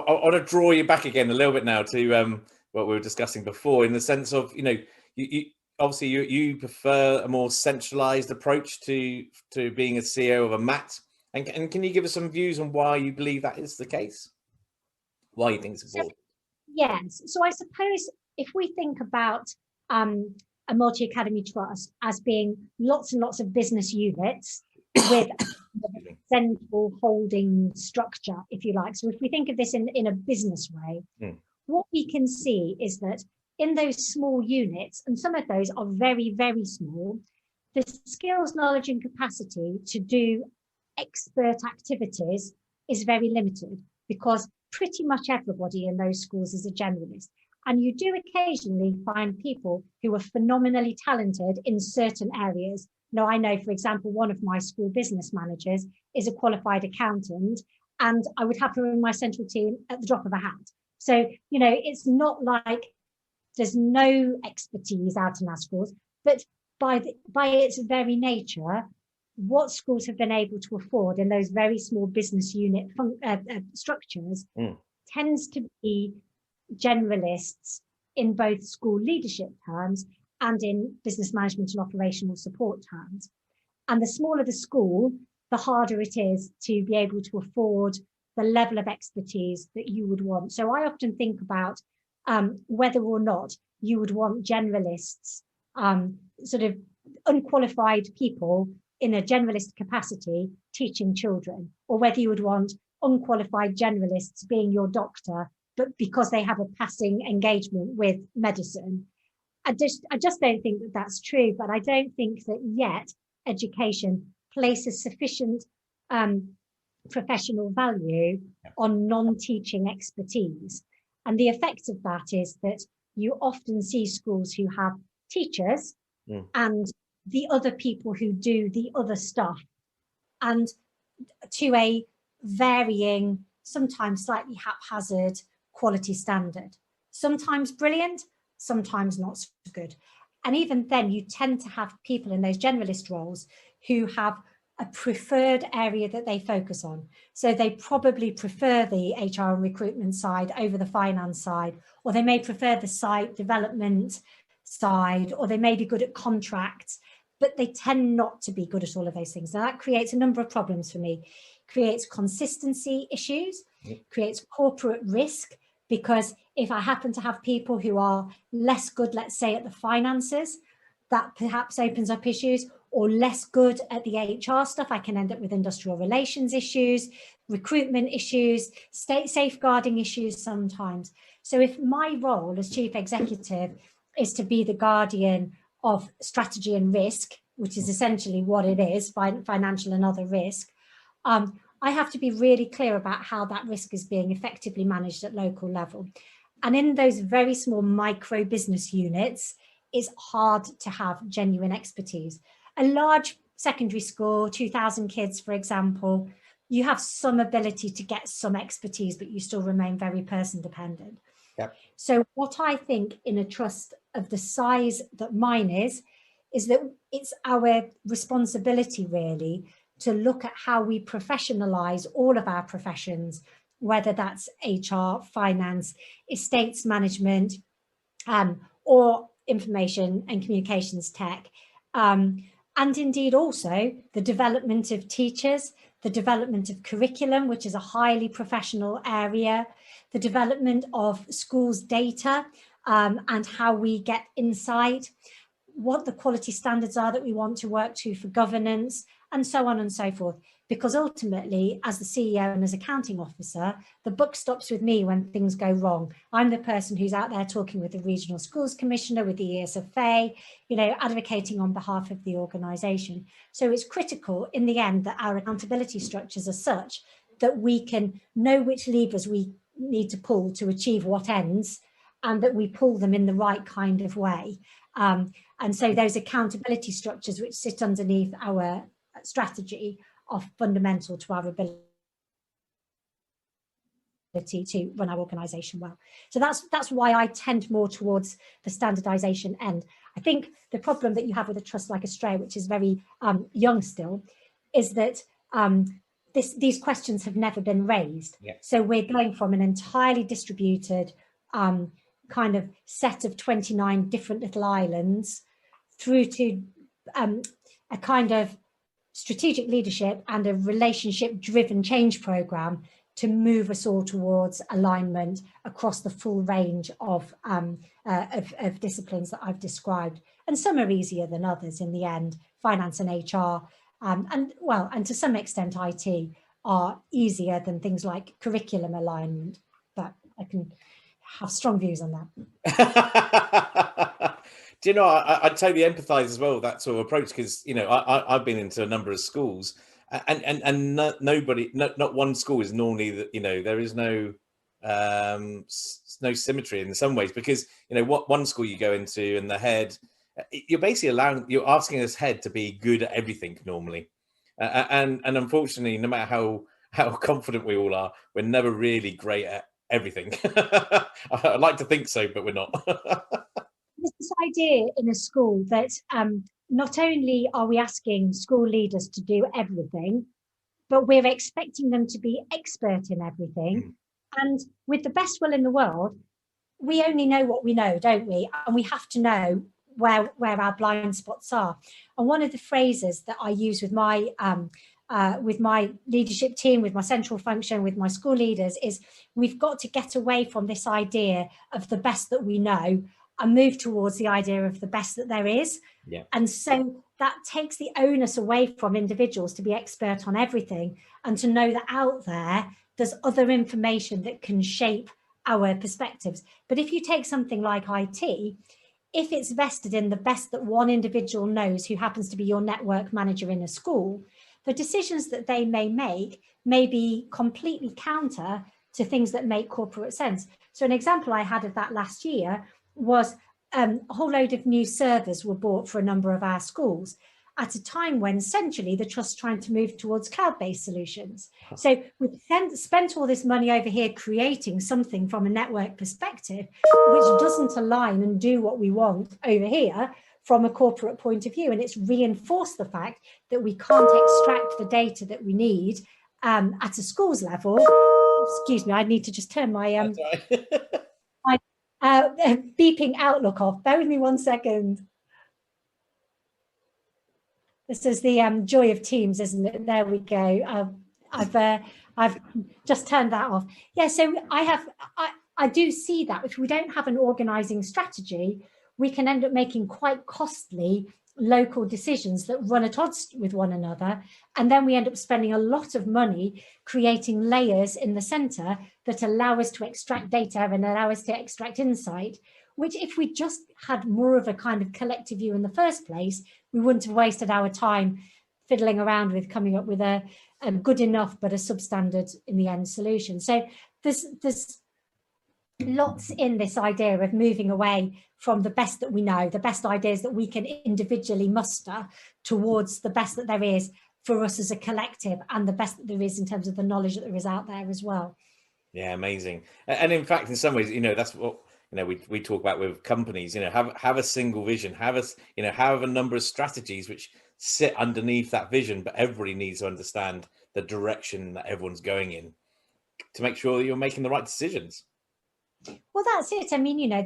I want to draw you back again a little bit now to what we were discussing before, in the sense of, you obviously you prefer a more centralized approach to being a CEO of a MAT, and can you give us some views on why you believe that is the case? Why you think it's important? Yes, so I suppose if we think about a multi-academy trust as being lots and lots of business units with a central holding structure, if you like. So if we think of this in a business way, what we can see is that in those small units, and some of those are very, very small, the skills, knowledge and capacity to do expert activities is very limited, because pretty much everybody in those schools is a generalist. And you do occasionally find people who are phenomenally talented in certain areas. Now, I know, for example, one of my school business managers is a qualified accountant, and I would have her in my central team at the drop of a hat. So, it's not like there's no expertise out in our schools, but by its very nature, what schools have been able to afford in those very small business unit structures tends to be generalists in both school leadership terms and in business management and operational support terms. And the smaller the school, the harder it is to be able to afford the level of expertise that you would want. So I often think about whether or not you would want generalists, sort of unqualified people in a generalist capacity teaching children, or whether you would want unqualified generalists being your doctor, but because they have a passing engagement with medicine. I just don't think that that's true, but I don't think that yet education places sufficient professional value on non-teaching expertise. And the effect of that is that you often see schools who have teachers and the other people who do the other stuff, and to a varying, sometimes slightly haphazard quality standard. Sometimes brilliant, sometimes not so good. And even then, you tend to have people in those generalist roles who have a preferred area that they focus on. So they probably prefer the HR and recruitment side over the finance side, or they may prefer the site development side, or they may be good at contracts, but they tend not to be good at all of those things. Now that creates a number of problems for me. Creates consistency issues, creates corporate risk, because if I happen to have people who are less good, let's say, at the finances, that perhaps opens up issues, or less good at the HR stuff, I can end up with industrial relations issues, recruitment issues, state safeguarding issues sometimes. So if my role as chief executive is to be the guardian of strategy and risk, which is essentially what it is, financial and other risk, I have to be really clear about how that risk is being effectively managed at local level. And in those very small micro business units, it's hard to have genuine expertise. A large secondary school, 2,000 kids, for example, you have some ability to get some expertise, but you still remain very person dependent. Yep. So what I think in a trust of the size that mine is that it's our responsibility really to look at how we professionalize all of our professions, whether that's HR, finance, estates management, or information and communications tech. And indeed also the development of teachers, the development of curriculum, which is a highly professional area, the development of schools' data and how we get insight, what the quality standards are that we want to work to for governance, and so on and so forth. Because ultimately, as the CEO and as accounting officer, the buck stops with me when things go wrong. I'm the person who's out there talking with the regional schools commissioner, with the ESFA, advocating on behalf of the organisation. So it's critical in the end that our accountability structures are such that we can know which levers we need to pull to achieve what ends, and that we pull them in the right kind of way. And so those accountability structures which sit underneath our strategy are fundamental to our ability to run our organisation well. So that's why I tend more towards the standardisation end. I think the problem that you have with a trust like Astrea, which is very young still, is that these questions have never been raised. Yeah. So we're going from an entirely distributed kind of set of 29 different little islands through to a kind of strategic leadership and a relationship-driven change program to move us all towards alignment across the full range of disciplines that I've described. And some are easier than others in the end. Finance and HR, and to some extent IT are easier than things like curriculum alignment, but I can have strong views on that. Do you know, I totally empathise as well with that sort of approach, because, you know, I've been into a number of schools, and not one school is normally, you know, there is no symmetry in some ways, because, you know, what one school you go into and the head, you're basically you're asking this head to be good at everything normally, and unfortunately, no matter how confident we all are, we're never really great at everything. I'd like to think so, but we're not. There's this idea in a school that not only are we asking school leaders to do everything, but we're expecting them to be expert in everything. And with the best will in the world, we only know what we know, don't we? And we have to know where our blind spots are. And one of the phrases that I use with my leadership team, with my central function, with my school leaders, is we've got to get away from this idea of the best that we know and move towards the idea of the best that there is. Yeah. And so that takes the onus away from individuals to be expert on everything, and to know that out there's other information that can shape our perspectives. But if you take something like IT, if it's vested in the best that one individual knows, who happens to be your network manager in a school, the decisions that they may make may be completely counter to things that make corporate sense. So an example I had of that last year was a whole load of new servers were bought for a number of our schools at a time when essentially the trust's trying to move towards cloud-based solutions. So we've spent all this money over here creating something from a network perspective, which doesn't align and do what we want over here from a corporate point of view. And it's reinforced the fact that we can't extract the data that we need at a school's level. Excuse me, I need to just turn my beeping Outlook off. Bear with me 1 second. This is the joy of Teams, isn't it? There we go. I've just turned that off. Yeah, so I do see that if we don't have an organising strategy, we can end up making quite costly local decisions that run at odds with one another. And then we end up spending a lot of money creating layers in the centre that allow us to extract data and allow us to extract insight, which if we just had more of a kind of collective view in the first place, we wouldn't have wasted our time fiddling around with coming up with a good enough but a substandard in the end solution. So there's lots in this idea of moving away from the best that we know, the best ideas that we can individually muster, towards the best that there is for us as a collective, and the best that there is in terms of the knowledge that there is out there as well. Yeah, amazing. And in fact, in some ways, you know, that's what, you know, we talk about with companies, you know, have a single vision, have a number of strategies which sit underneath that vision, but everybody needs to understand the direction that everyone's going in to make sure that you're making the right decisions. Well, that's it. I mean, you know,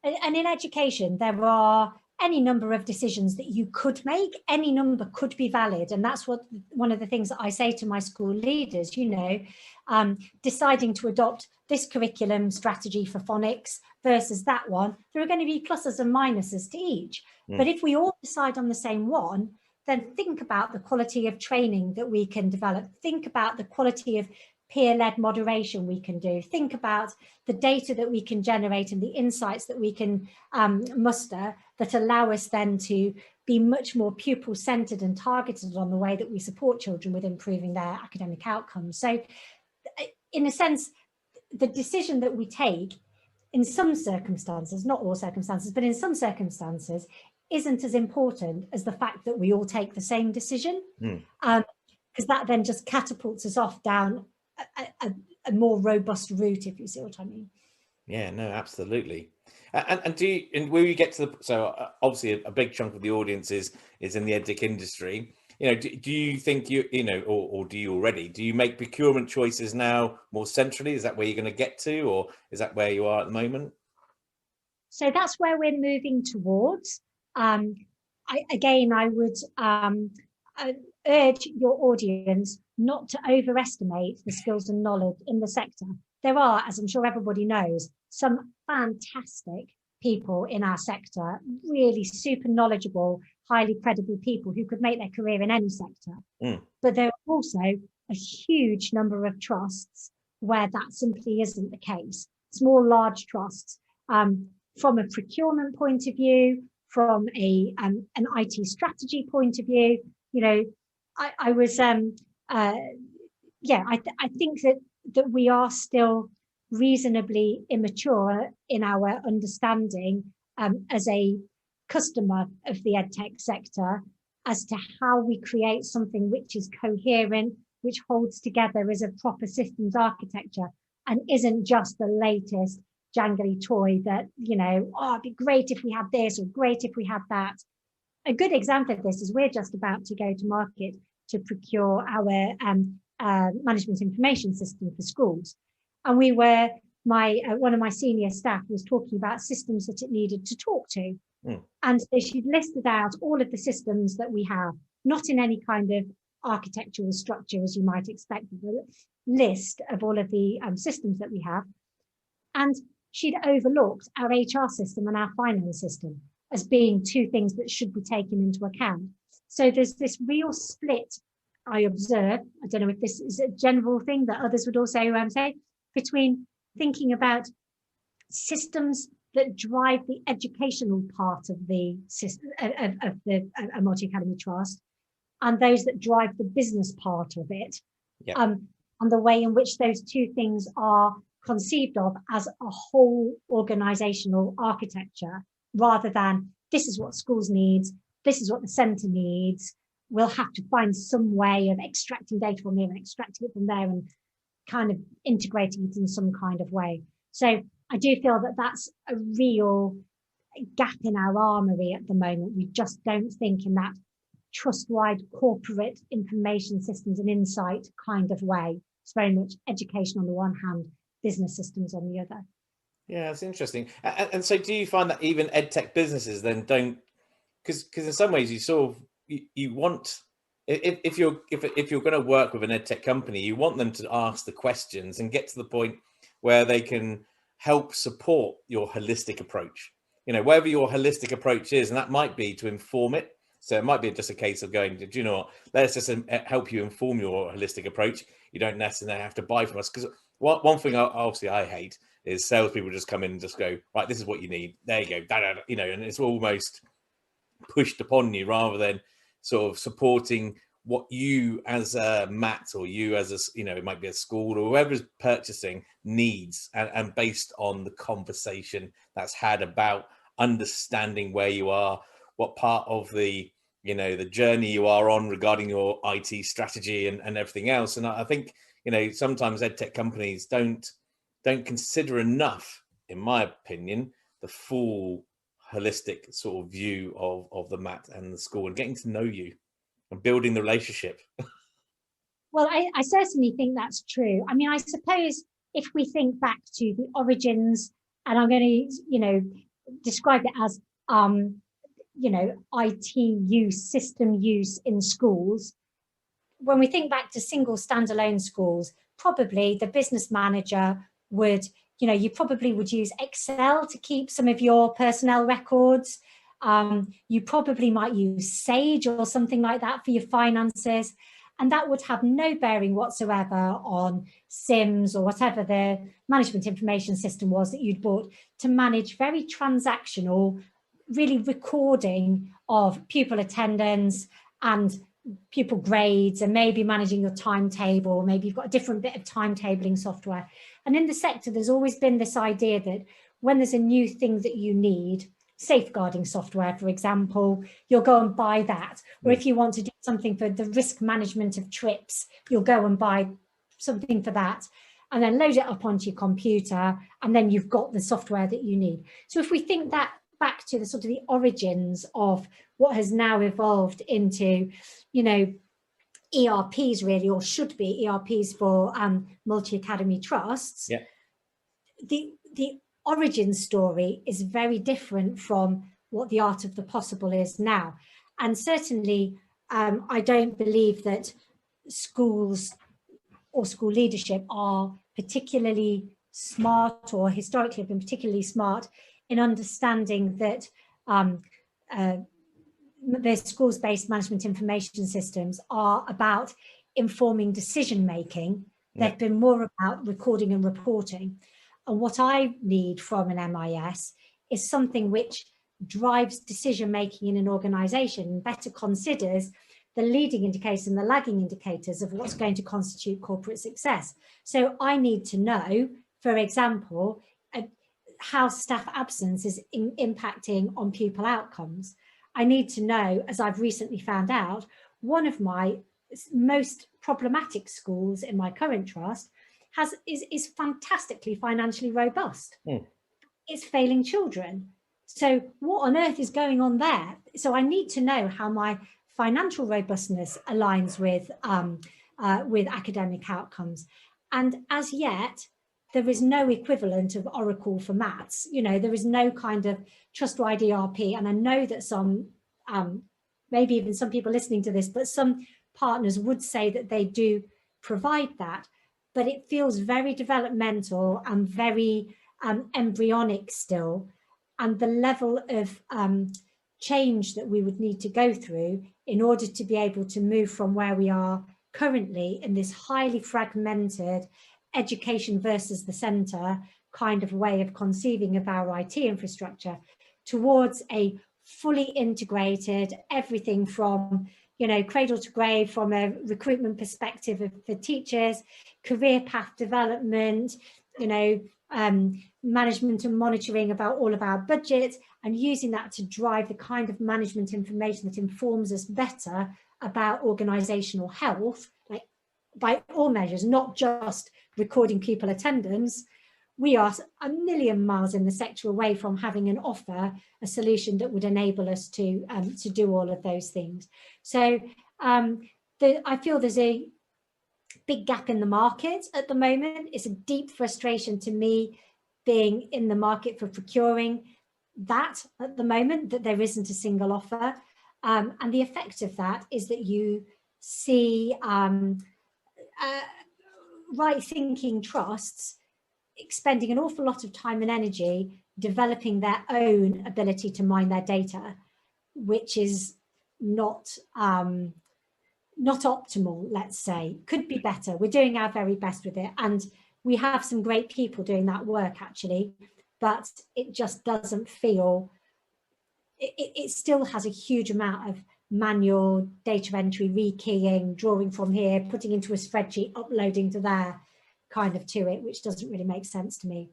and in education, there are any number of decisions that you could make. Any number could be valid. And that's one of the things that I say to my school leaders, you know, deciding to adopt this curriculum strategy for phonics versus that one, there are going to be pluses and minuses to each. But if we all decide on the same one, then think about the quality of training that we can develop. Think about the quality of peer-led moderation we can do. Think about the data that we can generate and the insights that we can muster that allow us then to be much more pupil-centered and targeted on the way that we support children with improving their academic outcomes. So in a sense, the decision that we take in some circumstances, not all circumstances, but in some circumstances, isn't as important as the fact that we all take the same decision, because that then just catapults us off down a more robust route, if you see what I mean. Yeah, no, absolutely. And will you get to the, so obviously a big chunk of the audience is in the edtech industry. Do you think or do you already, do you make procurement choices now more centrally? Is that where you're going to get to, or is that where you are at the moment? So that's where we're moving towards. I would urge your audience not to overestimate the skills and knowledge in the sector. There are, as I'm sure everybody knows, some fantastic people in our sector, really super knowledgeable, highly credible people who could make their career in any sector. But there are also a huge number of trusts where that simply isn't the case. Small, large trusts, from a procurement point of view, from an IT strategy point of view, I think that we are still reasonably immature in our understanding as a customer of the edtech sector as to how we create something which is coherent, which holds together as a proper systems architecture and isn't just the latest jangly toy that, it'd be great if we had this or great if we had that. A good example of this is we're just about to go to market to procure our management information system for schools. And one of my senior staff was talking about systems that it needed to talk to. And so she listed out all of the systems that we have, not in any kind of architectural structure as you might expect, the list of all of the systems that we have. And she'd overlooked our HR system and our finance system as being two things that should be taken into account. So there's this real split I observe, I don't know if this is a general thing that others would also say, between thinking about systems that drive the educational part of the system of the multi-academy trust and those that drive the business part of it. And the way in which those two things are conceived of as a whole organizational architecture, rather than this is what schools need, this is what the centre needs, we'll have to find some way of extracting data from here and extracting it from there and kind of integrating it in some kind of way. So I do feel that that's a real gap in our armoury at the moment. We just don't think in that trust-wide corporate information systems and insight kind of way. It's very much education on the one hand, business systems on the other. Yeah, it's interesting. And so do you find that even edtech businesses then don't, because in some ways you sort of, you want, if you're going to work with an edtech company, you want them to ask the questions and get to the point where they can help support your holistic approach, wherever your holistic approach is. And that might be to inform it. So it might be just a case of going, do you know what, let's just help you inform your holistic approach. You don't necessarily have to buy from us. Because one thing obviously I hate is salespeople just come in and just go, right, this is what you need. There you go. And it's almost pushed upon you rather than sort of supporting what you as a Matt or you as a, it might be a school or whoever's purchasing needs, and based on the conversation that's had about understanding where you are, what part of the, the journey you are on regarding your IT strategy and everything else. And I think, sometimes edtech companies don't consider enough, in my opinion, the full holistic sort of view of the Matt and the school and getting to know you and building the relationship. Well, I certainly think that's true. I mean, I suppose if we think back to the origins, and I'm going to, describe it as, IT use, system use in schools. When we think back to single standalone schools, probably the business manager would, you probably would use Excel to keep some of your personnel records. You probably might use Sage or something like that for your finances. And that would have no bearing whatsoever on SIMS or whatever the management information system was that you'd bought to manage very transactional, really recording of pupil attendance and pupil grades, and maybe managing your timetable. Maybe you've got a different bit of timetabling software. And in the sector, there's always been this idea that when there's a new thing that you need, safeguarding software, for example, you'll go and buy that. Or if you want to do something for the risk management of trips, you'll go and buy something for that, and then load it up onto your computer, and then you've got the software that you need. So if we think that back to the sort of the origins of what has now evolved into, you know, ERPs really, or should be ERPs for multi-academy trusts. Yeah. The origin story is very different from what the art of the possible is now. And certainly, I don't believe that schools or school leadership are particularly smart, or historically have been particularly smart in understanding that their schools-based management information systems are about informing decision making. They've been more about recording and reporting. And what I need from an MIS is something which drives decision making in an organization and better considers the leading indicators and the lagging indicators of what's going to constitute corporate success. So I need to know, for example, how staff absence is impacting on pupil outcomes. I need to know, as I've recently found out, one of my most problematic schools in my current trust is fantastically financially robust. It's failing children. So what on earth is going on there? So I need to know how my financial robustness aligns with academic outcomes. And as yet, there is no equivalent of Oracle for maths. You know, there is no kind of trust-wide ERP. And I know that some, maybe even some people listening to this, but some partners would say that they do provide that. But it feels very developmental and very embryonic still. And the level of change that we would need to go through in order to be able to move from where we are currently in this highly fragmented education versus the centre kind of way of conceiving of our IT infrastructure towards a fully integrated, everything from, you know, cradle to grave, from a recruitment perspective for teachers, career path development, you know, management and monitoring about all of our budgets, and using that to drive the kind of management information that informs us better about organisational health, like by all measures, not just recording pupil attendance. We are a million miles in the sector away from having an offer, a solution that would enable us to do all of those things. So I feel there's a big gap in the market at the moment. It's a deep frustration to me being in the market for procuring that at the moment, that there isn't a single offer. And the effect of that is that you see right thinking trusts expending an awful lot of time and energy developing their own ability to mine their data, which is not optimal, let's say. Could be better. We're doing our very best with it, and we have some great people doing that work actually, but it just doesn't feel, it still has a huge amount of manual data entry, rekeying, drawing from here, putting into a spreadsheet, uploading to there, kind of to it, which doesn't really make sense to me.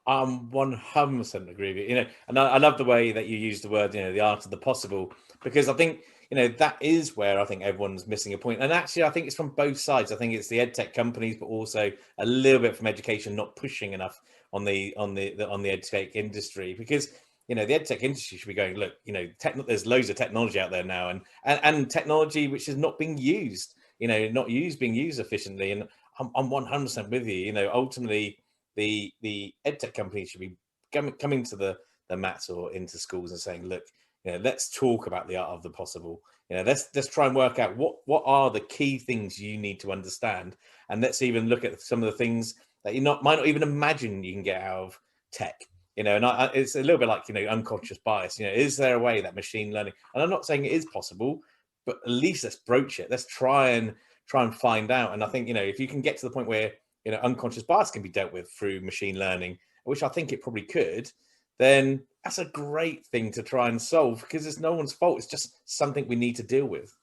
I'm 100% agree with you. You know, and I love the way that you use the word, you know, the art of the possible, because I think, you know, that is where I think everyone's missing a point. And actually, I think it's from both sides. I think it's the EdTech companies, but also a little bit from education not pushing enough on the EdTech industry, because, you know, the EdTech industry should be going, look, you know, there's loads of technology out there now, and technology which is not being used, you know, being used efficiently. And I'm 100% with you. You know, ultimately, the EdTech companies should be coming to the mats or into schools and saying, look, you know, let's talk about the art of the possible. You know, let's try and work out what are the key things you need to understand, and let's even look at some of the things that might not even imagine you can get out of tech. You know, and it's a little bit like, you know, unconscious bias. You know, is there a way that machine learning? And I'm not saying it is possible, but at least let's broach it. Let's try and find out. And I think, you know, if you can get to the point where, you know, unconscious bias can be dealt with through machine learning, which I think it probably could, then that's a great thing to try and solve, because it's no one's fault. It's just something we need to deal with.